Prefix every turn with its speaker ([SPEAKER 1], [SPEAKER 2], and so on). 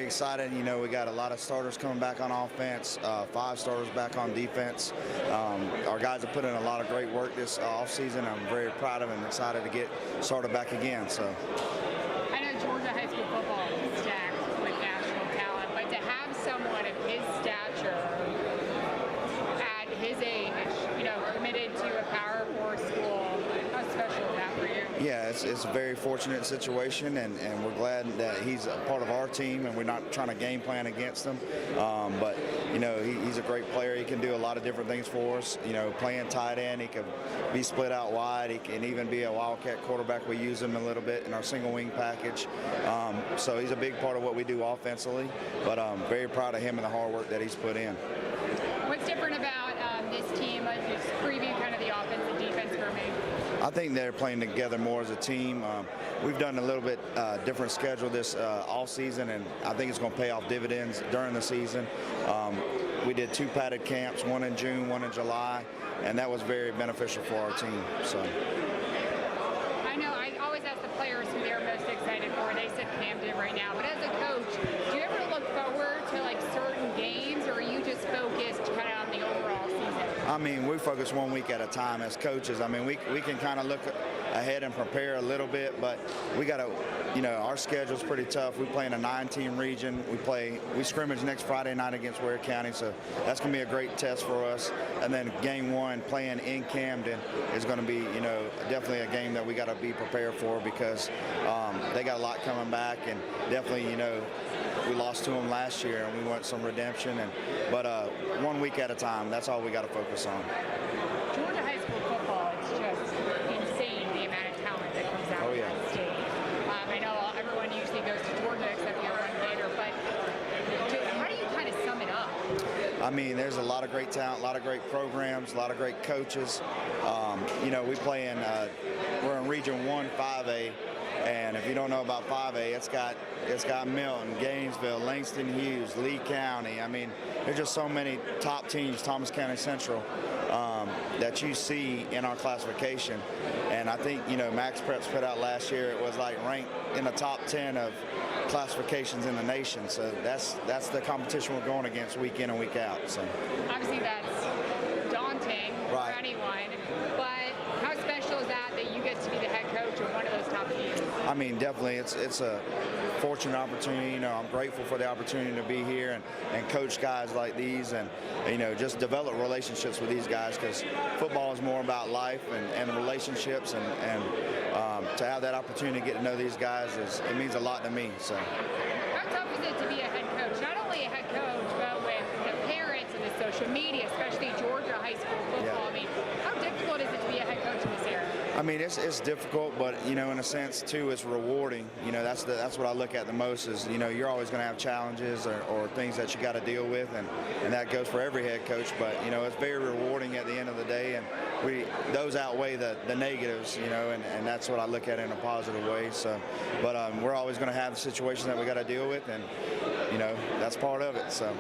[SPEAKER 1] very excited. You know, we got a lot of starters coming back on offense, 5 starters back on defense. Our guys have put in a lot of great work this offseason. I'm very proud of them and excited to get started back again. So,
[SPEAKER 2] I know Georgia high school football is stacked with national talent, but to have someone of his stature at his age, you know, committed to a Power 4 school, how special is that for you?
[SPEAKER 1] yeah, it's a very fortunate situation, and we're glad that he's a part of our team, and we're not trying to game plan against him. But, you know, he's a great player. He can do a lot of different things for us. You know, playing tight end, he can be split out wide. He can even be a wildcat quarterback. We use him a little bit in our single wing package. So he's a big part of what we do offensively, but I'm very proud of him and the hard work that he's put in.
[SPEAKER 2] What's different about this team? Just preview kind of the offense and defense for me.
[SPEAKER 1] I think they're playing together more as a team. We've done a little bit different schedule this all season, and I think it's going to pay off dividends during the season. We did 2 padded camps, one in June, one in July, and that was very beneficial for our team. So,
[SPEAKER 2] I know I always ask the players who they're most excited for. They said Camden right now, but as a coach, do you ever look forward to like certain games, or are you just focused kind of on the overall season?
[SPEAKER 1] I mean, we focus 1 week at a time as coaches. I mean, we can kind of look ahead and prepare a little bit, but we got to, you know, our schedule's pretty tough. We play in a 9-team region. We scrimmage next Friday night against Ware County, so that's going to be a great test for us. And then game 1, playing in Camden, is going to be, you know, definitely a game that we got to be prepared for, because they got a lot coming back, and definitely, you know, we lost to them last year, and we want some redemption. But 1 week at a time, that's all we got to focus on.
[SPEAKER 2] Georgia high school football, it's just insane the amount of talent that comes out of that state. I know everyone usually goes to Georgia except the Run Gator, but how do you kind of sum it up?
[SPEAKER 1] I mean, there's a lot of great talent, a lot of great programs, a lot of great coaches. You know, we're in Region 1, 5A, and if you don't know about 5A, it's got Milton, Gainesville, Langston Hughes, Lee County. I mean, there's just so many top teams, Thomas County Central, that you see in our classification. And I think, you know, Max Preps put out last year, it was like ranked in the top 10 of classifications in the nation. So that's the competition we're going against week in and week out. So
[SPEAKER 2] obviously that's daunting for anyone, but how special is that you get to be the head coach of one of those top teams?
[SPEAKER 1] I mean, definitely it's a fortunate opportunity. You know, I'm grateful for the opportunity to be here and coach guys like these, and, you know, just develop relationships with these guys, because football is more about life and relationships, and to have that opportunity to get to know these guys, it means a lot to me. So,
[SPEAKER 2] how tough is it to be a head coach? Not only a head coach, but with the parents and the social media, especially Georgia high school football.
[SPEAKER 1] Yeah.
[SPEAKER 2] I mean, how difficult is it to be a head coach in this area?
[SPEAKER 1] I mean, it's difficult, but, you know, in a sense too, it's rewarding. You know, that's what I look at the most is, you know, you're always going to have challenges or things that you got to deal with, and that goes for every head coach. But, you know, it's very rewarding at the end of the day, and those outweigh the negatives, you know, and that's what I look at in a positive way. So, but we're always going to have situations that we got to deal with, and, you know, that's part of it. So.